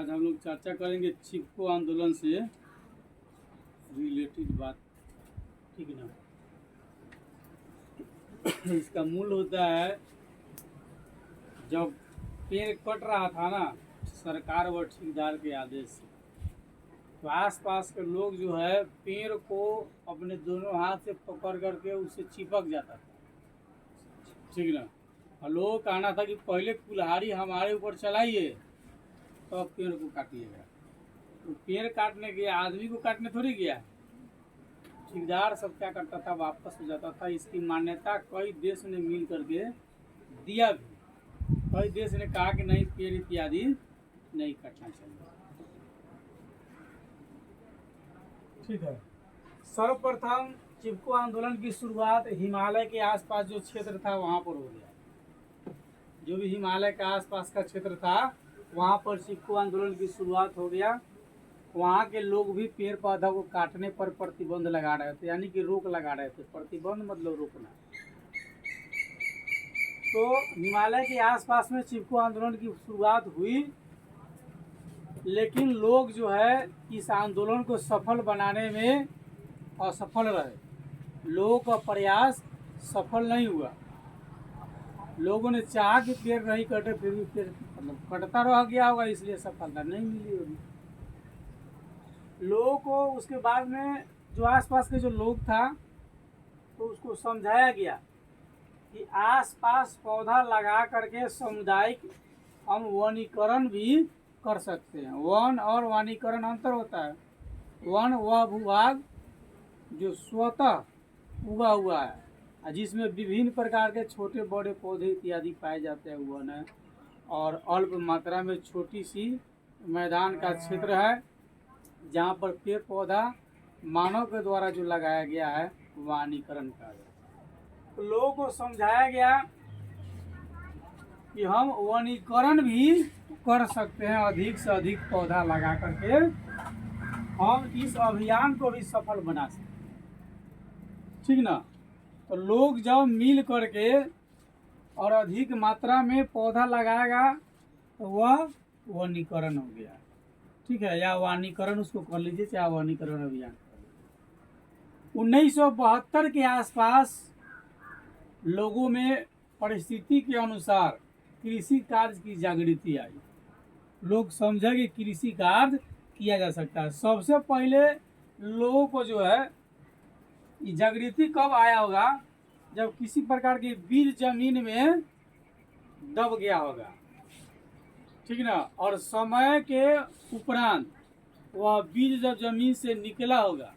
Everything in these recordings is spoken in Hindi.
आज हम लोग चर्चा करेंगे चिपको आंदोलन से रिलेटेड बात, ठीक है ना। इसका मूल होता है, जब पेड़ कट रहा था ना सरकार व ठेकेदार के आदेश से, तो आसपास के लोग जो है पेड़ को अपने दोनों हाथ से पकड़ करके उससे चिपक जाता था, ठीक है ना। और लोगों का कहना था कि पहले कुल्हाड़ी हमारे ऊपर चलाइए तो अब पेड़ को काटिएगा। तो पेड़ काटने गया, आदमी को काटने थोड़ी गया। ठेकेदार सब क्या करता था, वापस हो जाता था। इसकी मान्यता कई देश ने मिल करके दिया भी। कई देश ने कहा कि नहीं, पेड़ इत्यादि नहीं काटना चाहिए, ठीक है। सर्वप्रथम चिपको आंदोलन की शुरुआत हिमालय के आसपास जो क्षेत्र था वहाँ पर हो गया। जो भी हिमालय के आसपास का क्षेत्र था वहाँ पर चिपको आंदोलन की शुरुआत हो गया। वहाँ के लोग भी पेड़ पौधा को काटने पर प्रतिबंध लगा रहे थे, यानी कि रोक लगा रहे थे। प्रतिबंध मतलब रोकना। तो हिमालय के आसपास में चिपको आंदोलन की शुरुआत हुई, लेकिन लोग जो है इस आंदोलन को सफल बनाने में असफल रहे। लोगों का प्रयास सफल नहीं हुआ। लोगों ने चाहा कि पेड़ नहीं कटे, फिर भी पेड़ मतलब कटता रह गया होगा, इसलिए सफलता नहीं मिली होगी लोगों को। उसके बाद में जो आसपास के जो लोग था तो उसको समझाया गया कि आसपास पौधा लगा करके सामुदायिक हम वनीकरण भी कर सकते हैं। वन और वनीकरण अंतर होता है। वन वह भूभाग जो स्वतः उगा हुआ है, जिसमें विभिन्न प्रकार के छोटे बड़े पौधे इत्यादि पाए जाते हैं, वन है। और अल्प मात्रा में छोटी सी मैदान का क्षेत्र है जहाँ पर पेड़ पौधा मानव के द्वारा जो लगाया गया है वनीकरण कहा जाता है। तो लोगों को समझाया गया कि हम वनीकरण भी कर सकते हैं, अधिक से अधिक पौधा लगा करके हम इस अभियान को भी सफल बना सकते हैं, ठीक ना। तो लोग जब मिल करके और अधिक मात्रा में पौधा लगाएगा तो वह वनीकरण हो गया, ठीक है, या वनीकरण उसको कर लीजिए, चाहे वनीकरण अभियान कर लीजिए। 1972 के आसपास लोगों में परिस्थिति के अनुसार कृषि कार्य की जागृति आई। लोग समझे कि कृषि कार्य किया जा सकता है। सबसे पहले लोगों को जो है ये जागृति कब आया होगा, जब किसी प्रकार के बीज जमीन में दब गया होगा, ठीक ना। और समय के उपरांत वह बीज जब जमीन से निकला होगा,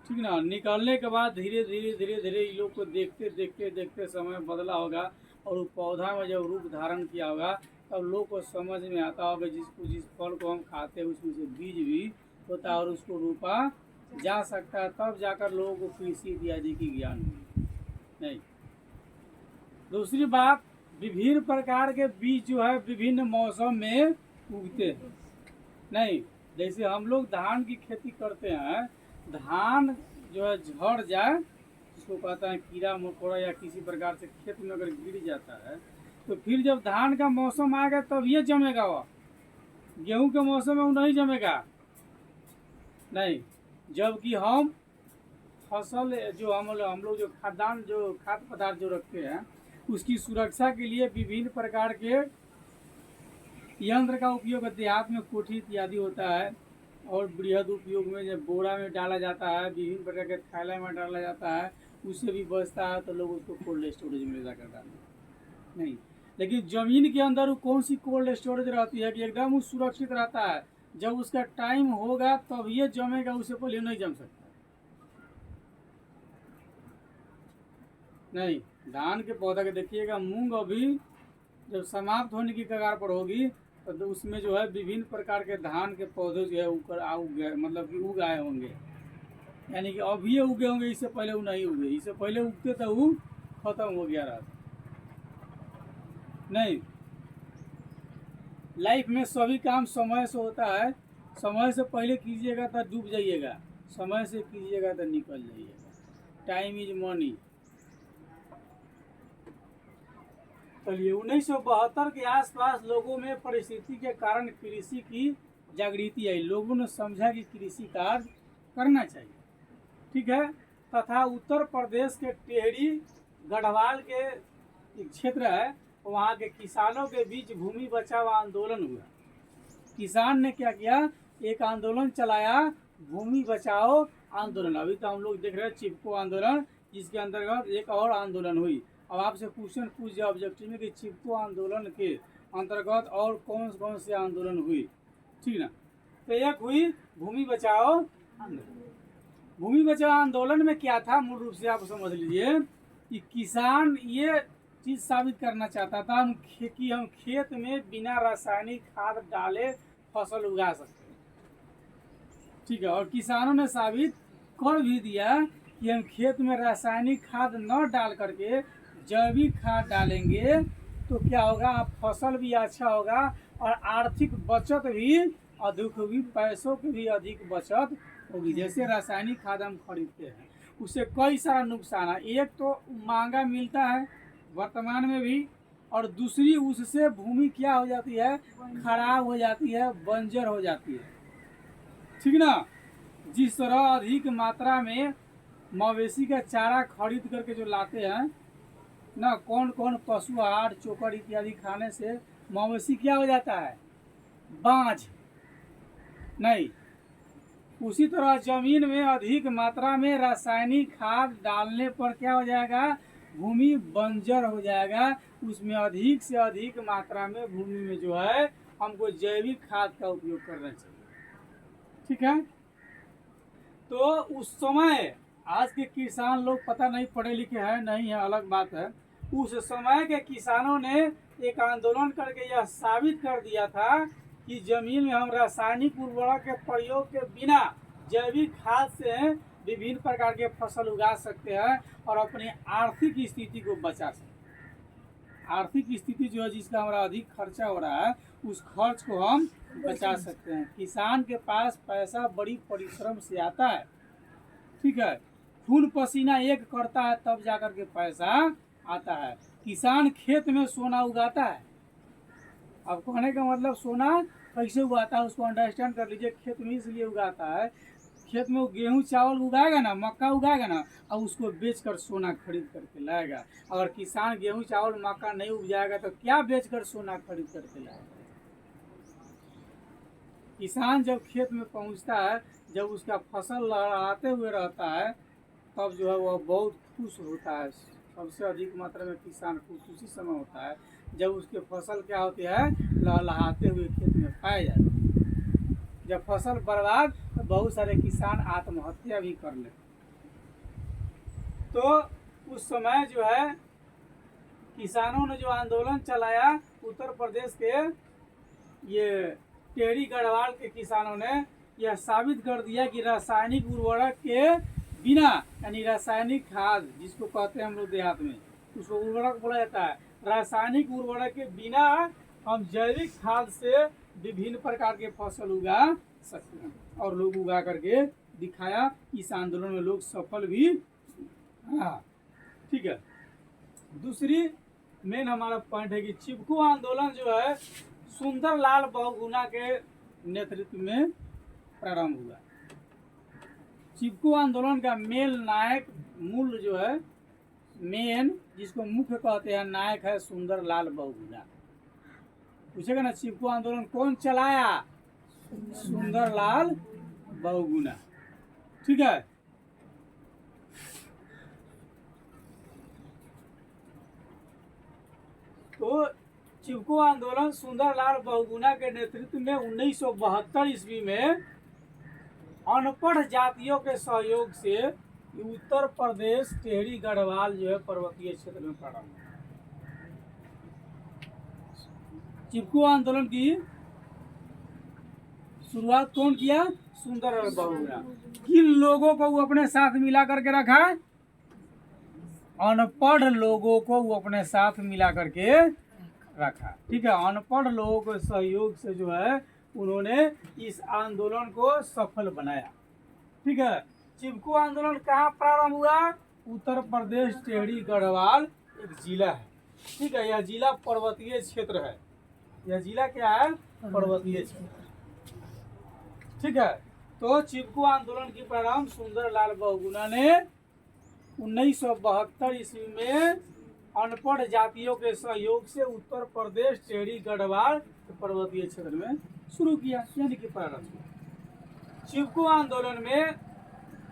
ठीक ना, निकलने के बाद धीरे धीरे धीरे धीरे इन लोग को देखते देखते देखते समय बदला होगा और वो पौधा में जब रूप धारण किया होगा तब लोग को समझ में आता होगा जिस फल को हम खाते हैं उसमें से बीज भी होता है और उसको रोपा जा सकता है। तब जाकर लोगों को कृषि इत्यादि की ज्ञान हुई। नहीं, दूसरी बात, विभिन्न प्रकार के बीज जो है विभिन्न मौसम में उगते हैं। नहीं, जैसे हम लोग धान की खेती करते हैं, धान जो है झड़ जाए, जिसको कहता है कीड़ा मकोड़ा या किसी प्रकार से खेत में अगर गिर जाता है तो फिर जब धान का मौसम आएगा तब ये जमेगा। वह गेहूं के मौसम में वो नहीं जमेगा। नहीं, जबकि हम फसल जो हम लोग जो खाद्य पदार्थ जो रखते हैं उसकी सुरक्षा के लिए विभिन्न प्रकार के यंत्र का उपयोग देहात में कोठी इत्यादि होता है और बृहद उपयोग में जब बोरा में डाला जाता है, विभिन्न प्रकार के थैला में डाला जाता है, उससे भी बचता है तो लोग उसको कोल्ड स्टोरेज में ले जाकर डालते नहीं। लेकिन ज़मीन के अंदर वो कौन सी कोल्ड स्टोरेज रहती है कि एकदम वो सुरक्षित रहता है। जब उसका टाइम होगा तब ये जमेगा, उससे पहले नहीं जम सकता। नहीं, धान के पौधा के देखिएगा, मूंग अभी जब समाप्त होने की कगार पर होगी तो उसमें जो है विभिन्न प्रकार के धान के पौधे जो है उग मतलब कि उग आए होंगे, यानी कि अभी ये उगे होंगे, इससे पहले वो नहीं उगे। इससे पहले उगते तो वो खत्म हो गया रहता। नहीं, लाइफ में सभी काम समय से होता है। समय से पहले कीजिएगा तो डूब जाइएगा, समय से कीजिएगा तो निकल जाइएगा। Time is money. चलिए, 1972 के आसपास लोगों में परिस्थिति के कारण कृषि की जागृति आई, लोगों ने समझा कि कृषि कार्य करना चाहिए। ठीक है। तथा उत्तर प्रदेश के टेहरी गढ़वाल के एक क्षेत्र है, वहाँ के किसानों के बीच भूमि बचाओ आंदोलन हुआ। किसान ने क्या किया, एक आंदोलन चलाया, भूमि बचाओ आंदोलन। अभी तो हम लोग देख रहे हैं चिपको आंदोलन, जिसके अंतर्गत एक और आंदोलन हुई। अब आपसे क्वेश्चन पूछ दिया ऑब्जेक्टिव में कि चिपको आंदोलन के अंतर्गत और कौन से आंदोलन हुई। ठीक ना। तो एक हुई भूमि बचाओ आंदोलन। भूमि बचाओ आंदोलन में क्या था, मूल रूप से आप समझ लीजिए कि किसान ये चीज साबित करना चाहता था कि हम खेत में बिना रासायनिक खाद डाले फसल उगा सकते हैं। ठीक है। और किसानों ने साबित कर भी दिया कि हम खेत में रासायनिक खाद न डाल करके जैविक खाद डालेंगे तो क्या होगा, फसल भी अच्छा होगा और आर्थिक बचत भी अधिक होगी, पैसों की भी अधिक बचत होगी। जैसे रासायनिक खाद हम खरीदते हैं उससे कई सारा नुकसान है। एक तो महंगा मिलता है वर्तमान में भी, और दूसरी उससे भूमि क्या हो जाती है, खराब हो जाती है, बंजर हो जाती है। ठीक ना। जिस तरह अधिक मात्रा में मवेशी का चारा खरीद करके जो लाते हैं ना, कौन कौन पशु आहार चोकर इत्यादि खाने से मवेशी क्या हो जाता है, बांझ नहीं। उसी तरह जमीन में अधिक मात्रा में रासायनिक खाद डालने पर क्या हो जाएगा, भूमि बंजर हो जाएगा। उसमें अधिक से अधिक मात्रा में भूमि में जो है हमको जैविक खाद का उपयोग करना चाहिए। ठीक है। तो उस समय आज के किसान लोग पता नहीं पढ़े लिखे हैं नहीं है, अलग बात है। उस समय के किसानों ने एक आंदोलन करके यह साबित कर दिया था कि जमीन में हम रासायनिक उर्वरक के प्रयोग के बिना जैविक खाद से विभिन्न प्रकार के फसल उगा सकते हैं और अपनी आर्थिक स्थिति को बचा सकते हैं। आर्थिक स्थिति जो है, जिसका हमारा अधिक खर्चा हो रहा है, उस खर्च को हम बचा सकते हैं। किसान के पास पैसा बड़ी परिश्रम से आता है। ठीक है। खून पसीना एक करता है तब जाकर के पैसा आता है। किसान खेत में सोना उगाता है। अब कहने का मतलब सोना कैसे उगाता है उसको अंडरस्टैंड कर लीजिए। खेत में इसलिए उगाता है, खेत में वो गेहूं चावल उगाएगा ना, मक्का उगाएगा ना, और उसको बेचकर सोना खरीद करके लाएगा। अगर किसान गेहूं चावल मक्का नहीं उपजाएगा तो क्या बेचकर सोना खरीद करके लाएगा। किसान जब खेत में पहुंचता है, जब उसका फसल लहराते हुए रहता है, तब जो है वह बहुत खुश होता है। सबसे अधिक मात्रा में किसान खुश उसी समय होता है जब उसके फसल क्या होती है, लहलहाते हुए खेत में पाए जाते हैं। जब फसल बर्बाद तो बहुत सारे किसान आत्महत्या भी कर लेते। तो उस समय जो है किसानों ने जो आंदोलन चलाया, उत्तर प्रदेश के ये टेहरी गढ़वाल के किसानों ने यह साबित कर दिया कि रासायनिक उर्वरक के बिना, यानी रासायनिक खाद जिसको कहते हैं हम लोग देहात में, उसको उर्वरक बोला जाता है, रासायनिक उर्वरक के बिना हम जैविक खाद से विभिन्न प्रकार के फसल उगा सकते हैं। और लोग उगा करके दिखाया। इस आंदोलन में लोग सफल भी। हाँ ठीक है। दूसरी मेन हमारा पॉइंट है कि चिपको आंदोलन जो है सुंदरलाल बहुगुणा के नेतृत्व में प्रारंभ हुआ। चिपको आंदोलन का मेल नायक मूल जो है, मेन जिसको मुख्य कहते हैं नायक है सुंदरलाल बहुगुणा। पूछेगा ना चिपको आंदोलन कौन चलाया, सुंदरलाल बहुगुणा। ठीक है। तो चिपको आंदोलन सुंदरलाल बहुगुणा के नेतृत्व में 1972 ईस्वी में अनपढ़ जातियों के सहयोग से उत्तर प्रदेश टेहरी गढ़वाल जो है पर्वतीय क्षेत्र में प्रारंभ हुआ। चिपको आंदोलन की शुरुआत कौन किया, सुंदरलाल बहुगुणा। किन लोगों को वो अपने साथ मिला करके रखा, अनपढ़ लोगों को वो अपने साथ मिला करके रखा। ठीक है। अनपढ़ लोगों के सहयोग से जो है उन्होंने इस आंदोलन को सफल बनाया। ठीक है। चिपको आंदोलन कहाँ प्रारंभ हुआ, उत्तर प्रदेश टेहरी गढ़वाल एक जिला है। ठीक है। यह जिला पर्वतीय क्षेत्र है। यह जिला क्या है, पर्वतीय क्षेत्र। ठीक है। तो चिपको आंदोलन की प्रारंभ सुंदरलाल बहुगुणा ने 1972 ईस्वी में अनपढ़ जातियों के सहयोग से उत्तर प्रदेश टेढ़ी गढ़वाल पर्वतीय क्षेत्र में शुरू किया, यानी कि प्रारंभ किया। चिपको आंदोलन में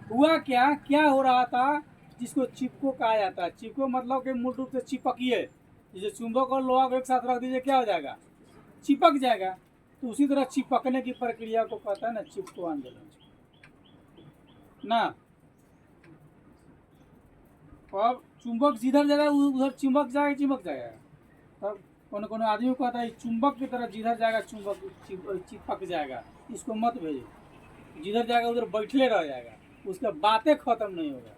हुआ क्या क्या हो रहा था, जिसको चिपको कहा जाता है। चिपको मतलब कि मूल रूप से चिपकिए, जैसे चुंबक और लोहा को एक साथ रख दीजिए क्या हो जाएगा, चिपक जाएगा। तो उसी तरह चिपकने की प्रक्रिया को कहता है ना चिपको आंदोलन ना। अब चुंबक जिधर जाएगा उधर चिपक जाएगा, चिपक जाएगा। तब कोनो कोनो आदमी को कहता है चुंबक की तरह जिधर जाएगा चुंबक चिपक जाएगा, इसको मत भेजो, जिधर जाएगा उधर बैठले रह जाएगा, उसका बातें खत्म नहीं होगा।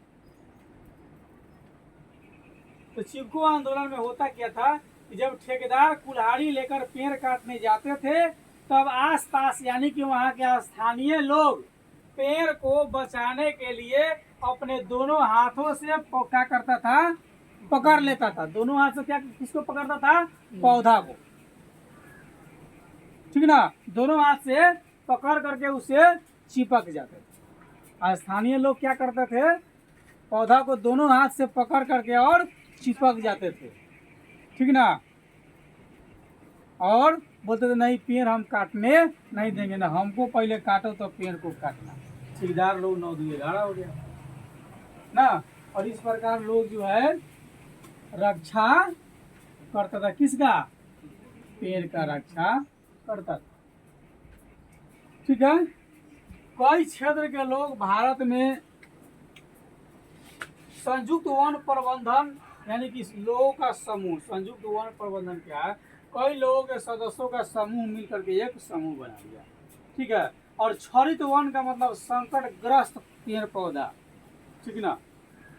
तो चिपको आंदोलन में होता क्या था कि जब ठेकेदार कुल्हाड़ी लेकर पेड़ काटने जाते थे, तब आसपास यानी कि वहां के स्थानीय लोग पेड़ को बचाने के लिए अपने दोनों हाथों से क्या करता था, पकड़ लेता था। दोनों हाथ से क्या किसको पकड़ता था, पौधा को, ठीक ना। दोनों हाथ से पकड़ करके उसे चिपक जाते थे। स्थानीय लोग क्या करते थे, पौधा को दोनों हाथ से पकड़ करके और चिपक जाते थे, ठीक ना। और बोलते थे नहीं पेड़ हम काटने नहीं देंगे ना, हमको पहले काटो तो पेड़ को काटना। ठेकेदार लोग 9-2-11 हो गया ना। और इस प्रकार लोग जो है रक्षा करता था, किसका, पेड़ का रक्षा करता था, ठीक है। कई क्षेत्र के लोग भारत में संयुक्त वन प्रबंधन यानी कि लोगों का समूह, संयुक्त वन प्रबंधन क्या है, कई लोगों के सदस्यों का समूह मिलकर के एक समूह बना दिया, ठीक है। और क्षरित वन का मतलब संकटग्रस्त पेड़ पौधा, ठीक ना।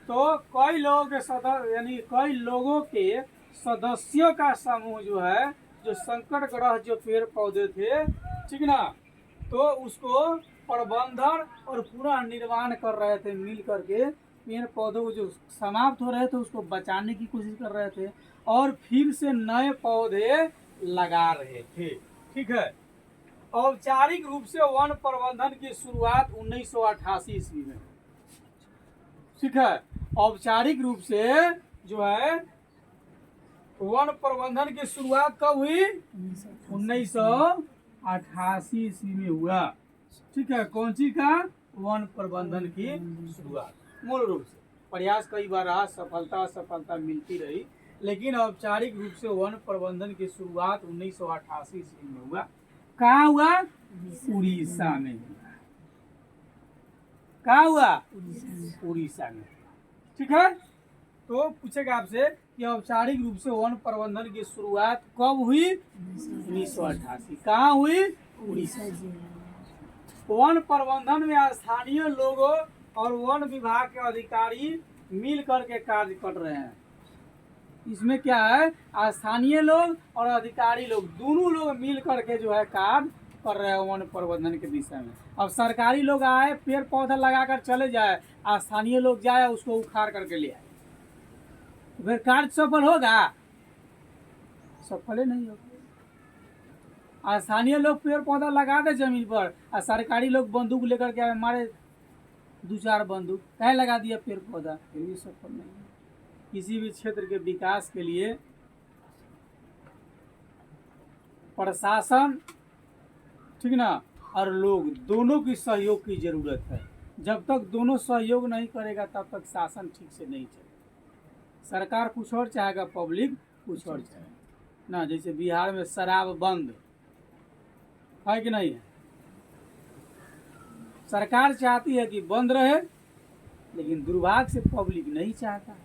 तो कई लोगों के सदस्य यानी कई लोगों के सदस्यों का समूह जो है, जो संकटग्रस्त जो पेड़ पौधे थे, ठीक ना, तो उसको प्रबंधन और पूरा निर्माण कर रहे थे मिल करके। पेड़ पौधों को जो समाप्त हो रहे थे उसको बचाने की कोशिश कर रहे थे और फिर से नए पौधे लगा रहे थे, ठीक है। औपचारिक रूप से वन प्रबंधन की शुरुआत 1988 ईस्वी में, ठीक है। औपचारिक रूप से जो है वन प्रबंधन की शुरुआत कब हुई, 1988 ईस्वी में हुआ, ठीक है। कौन सी का, वन प्रबंधन की शुरुआत। मूल रूप से प्रयास कई बार रहा, सफलता मिलती रही, लेकिन औपचारिक रूप से वन प्रबंधन की शुरुआत 1988 ईस्वी में हुआ। कहाँ हुआ, उड़ीसा में हुआ। कहाँ हुआ, उड़ीसा में, ठीक है। तो पूछेगा आपसे कि औपचारिक रूप से वन प्रबंधन की शुरुआत कब हुई, 1988। कहाँ हुई, उड़ीसा। वन प्रबंधन में स्थानीय लोगों और वन विभाग के अधिकारी मिल करके कार्य कर रहे हैं। इसमें क्या है, स्थानीय लोग और अधिकारी लोग दोनों लोग मिल करके जो है कार्य कर रहे हैं वन प्रबंधन के विषय में। अब सरकारी लोग आए पेड़ पौधा लगाकर चले जाए, स्थानीय लोग जाए उसको उखाड़ करके ले आए, तो फिर कार्य सफल होगा, सफल नहीं होगा। स्थानीय लोग पेड़ पौधा लगा दे जमीन पर, और सरकारी लोग बंदूक लेकर के मारे 2-4 बंदूक, कहे लगा दिया पेड़ पौधा, फिर भी सफल नहीं। किसी भी क्षेत्र के विकास के लिए प्रशासन, ठीक ना, और लोग दोनों की सहयोग की जरूरत है। जब तक दोनों सहयोग नहीं करेगा तब तक शासन ठीक से नहीं चलेगा। सरकार कुछ और चाहेगा, पब्लिक कुछ और चाहेगा ना। जैसे बिहार में शराब बंद है कि नहीं है, सरकार चाहती है कि बंद रहे, लेकिन दुर्भाग्य से पब्लिक नहीं चाहता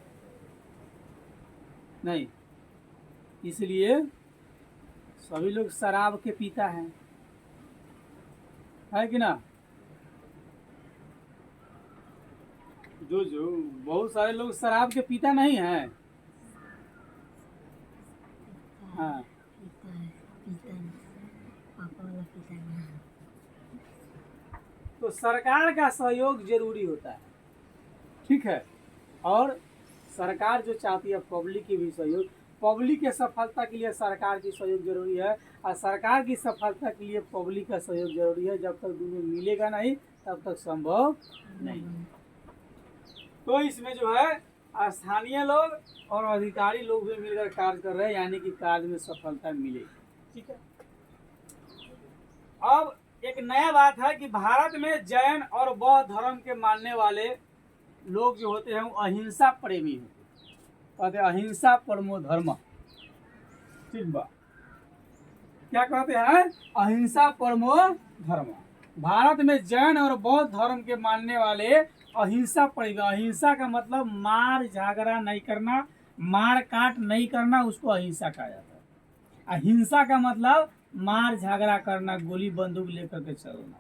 नहीं, इसलिए सभी लोग शराब के पीता है कि ना। जो बहुत सारे लोग शराब के पीता नहीं है, हाँ तो सरकार का सहयोग जरूरी होता है, ठीक है। और सरकार जो चाहती है पब्लिक की भी सहयोग, पब्लिक के सफलता के लिए सरकार की सहयोग जरूरी है, और सरकार की सफलता के लिए पब्लिक का सहयोग जरूरी है। जब तक दोनों मिलेगा नहीं तब तक संभव नहीं। तो इसमें जो है स्थानीय लोग और अधिकारी लोग भी मिलकर कार्य कर रहे हैं, यानी कि कार्य में सफलता मिलेगी। ठीक है। अब एक नया बात है कि भारत में जैन और बौद्ध धर्म के मानने वाले लोग जो होते हैं वो अहिंसा प्रेमी होते हैं। कहते हैं अहिंसा परमो धर्म। ठीक बा, क्या कहते हैं? अहिंसा परमो धर्म। भारत में जैन और बौद्ध धर्म के मानने वाले अहिंसा प्रेमी। अहिंसा का मतलब मार झगड़ा नहीं करना, मार काट नहीं करना, उसको अहिंसा कहा जाता है। अहिंसा का मतलब मार झगड़ा करना, गोली बंदूक लेकर के चलना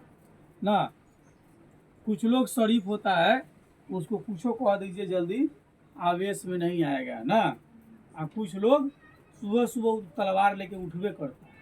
ना। कुछ लोग शरीफ होता है, उसको कुछो कह दीजिए जल्दी आवेश में नहीं आएगा ना। और कुछ लोग सुबह सुबह तलवार लेके उठवे करते हैं।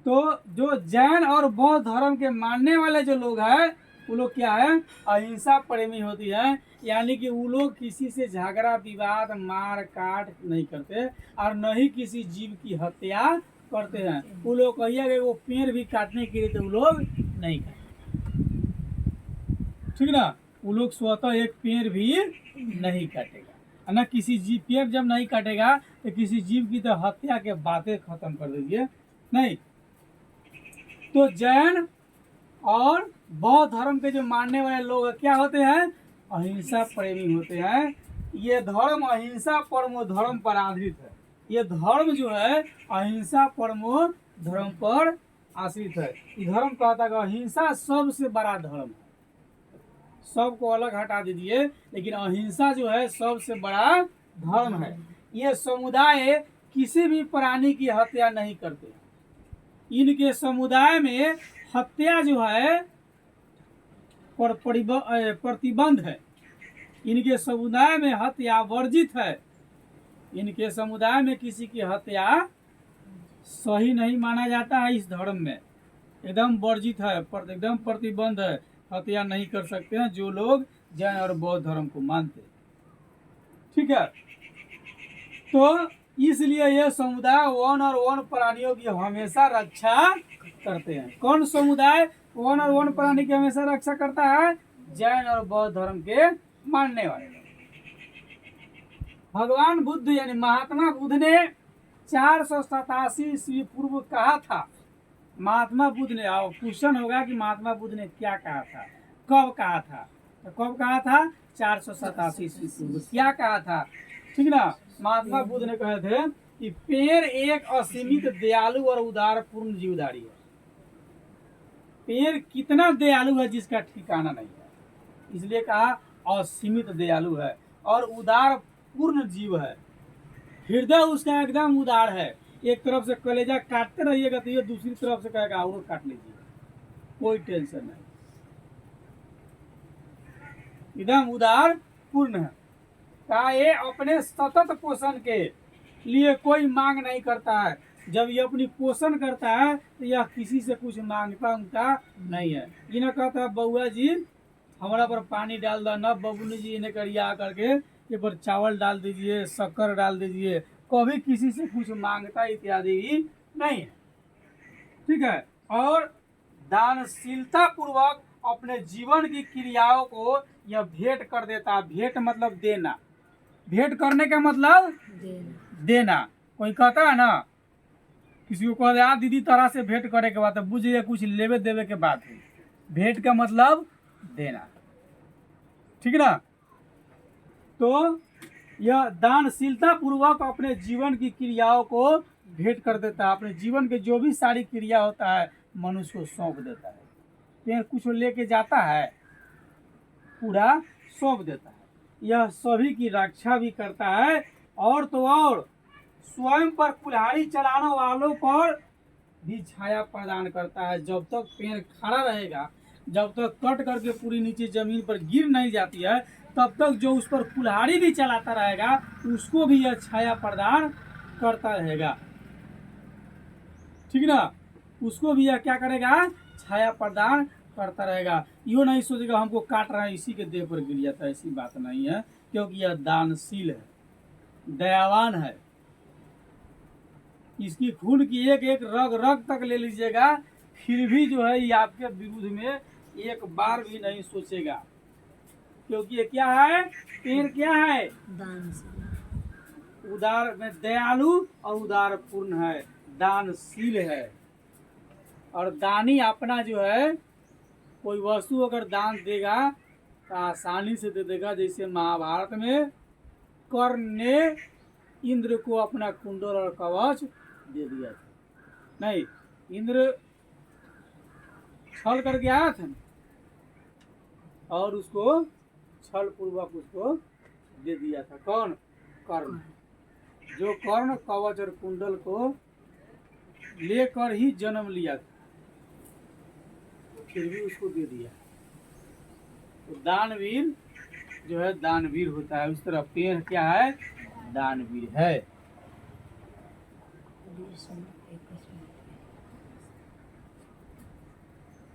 तो जो जैन और बौद्ध धर्म के मानने वाले जो लोग हैं वो लोग क्या है? अहिंसा प्रेमी होती है, यानी कि वो लोग किसी से झगड़ा विवाद मार काट नहीं करते और न ही किसी जीव की हत्या करते हैं। वो लोग कहिए कि वो पेड़ भी काटने के लिए तो वो लोग नहीं काटते। ठीक ना। वो लोग स्वतः एक पेड़ भी नहीं काटेगा, ना किसी जीव। पेड़ जब नहीं काटेगा तो किसी जीव की तो हत्या के बातें खत्म कर दीजिए नहीं। तो जैन और बौद्ध धर्म के जो मानने वाले लोग क्या होते हैं? अहिंसा प्रेमी होते हैं। ये धर्म अहिंसा परमो धर्म पर आधारित है। ये धर्म जो है अहिंसा परमो धर्म पर आश्रित है। ये धर्म कहता है कि अहिंसा सबसे बड़ा धर्म है। सबको अलग हटा दीजिए, लेकिन अहिंसा जो है सबसे बड़ा धर्म है। ये समुदाय किसी भी प्राणी की हत्या नहीं करते। इनके समुदाय में हत्या जो है प्रतिबंध है। इनके समुदाय में हत्या वर्जित है। इनके समुदाय में किसी की हत्या सही नहीं माना जाता है। इस धर्म में एकदम वर्जित है, एकदम प्रतिबंध है। हत्या नहीं कर सकते हैं जो लोग जैन और बौद्ध धर्म को मानते हैं। ठीक है। तो इसलिए यह समुदाय वन और वन प्राणियों की हमेशा रक्षा करते हैं। कौन समुदाय वन और वन प्राणी की हमेशा रक्षा करता है? जैन और बौद्ध धर्म के मानने वाले। भगवान बुद्ध यानी महात्मा बुद्ध ने 487 ईस्वी पूर्व कहा था। महात्मा बुद्ध ने, आओ क्वेश्चन होगा कि महात्मा बुद्ध ने क्या कहा था, कब कहा था? तो कब कहा था? 487 ईस्वी पूर्व। क्या कहा था? ठीक ना। महात्मा बुद्ध ने कहे थे कि पेड़ एक असीमित दयालु और उदार पूर्ण जीवधारी है। पेड़ कितना दयालु है जिसका ठिकाना नहीं है, इसलिए कहा असीमित दयालु है और उदार पूर्ण जीव है। हृदय उसका एकदम उदार है। एक तरफ से कलेजा काटते रहिएगा तो ये दूसरी तरफ से कहेगा और काट लीजिए, कोई टेंशन नहीं, एकदम उदार पूर्ण है। कहा ये अपने सतत पोषण के लिए कोई मांग नहीं करता है। जब ये अपनी पोषण करता है तो यह किसी से कुछ मांगता उनका नहीं है। इन्हें कहता है बउआ जी हमारा पर पानी डाल दो ना, बबुनी जी इन्हें करिया करके ये पर चावल डाल दीजिए, शक्कर डाल दीजिए। कभी किसी से कुछ मांगता इत्यादि नहीं है। ठीक है। और दानशीलता पूर्वक अपने जीवन की क्रियाओं को यह भेंट कर देता। भेंट मतलब देना, भेंट करने का मतलब देना। कोई कहता है ना, किसी को कह दे दीदी तरह से भेंट करे के बाद बुझिए कुछ लेवे देवे के बाद है। भेंट का मतलब देना। ठीक ना। तो यह दानशीलता पूर्वक अपने जीवन की क्रियाओं को भेंट कर देता है। अपने जीवन के जो भी सारी क्रिया होता है मनुष्य को सौंप देता है। पेड़ कुछ लेके जाता है, पूरा सौंप देता है। यह सभी की रक्षा भी करता है और तो और स्वयं पर कुल्हाड़ी चलाने वालों पर भी छाया प्रदान करता है। जब तक पेड़ खड़ा रहेगा, जब तक कट करके पूरी नीचे जमीन पर गिर नहीं जाती है, तब तक जो उस पर कुल्हाड़ी भी चलाता रहेगा उसको भी यह छाया प्रदान करता रहेगा। ठीक ना। उसको भी यह क्या करेगा? छाया प्रदान करता रहेगा। यो नहीं सोचेगा हमको काट रहा है इसी के देह पर गिर जाता है, ऐसी बात नहीं है, क्योंकि यह दानशील है। दयावान है। इसकी खून की एक एक रग रग तक ले लीजिएगा, फिर भी जो है ये आपके विरुद्ध में एक बार भी नहीं सोचेगा, क्योंकि ये क्या है, पेड़ क्या है, दान से उदार में दयालु और उदार पूर्ण है, दानशील है। और दानी अपना जो है कोई वस्तु अगर दान देगा तो आसानी से दे देगा। जैसे महाभारत में कर्ण ने इंद्र को अपना कुंडल और कवच दे दिया था, नहीं, इंद्र छल करके आया था ना, और उसको छल पूर्वक उसको दे दिया था। कौन? कर्ण। जो कर्ण कवच और कुंडल को लेकर ही जन्म लिया था, फिर भी उसको दे दिया। तो दानवीर जो है दानवीर होता है। उस तरह पेड़ क्या है, दानवीर है।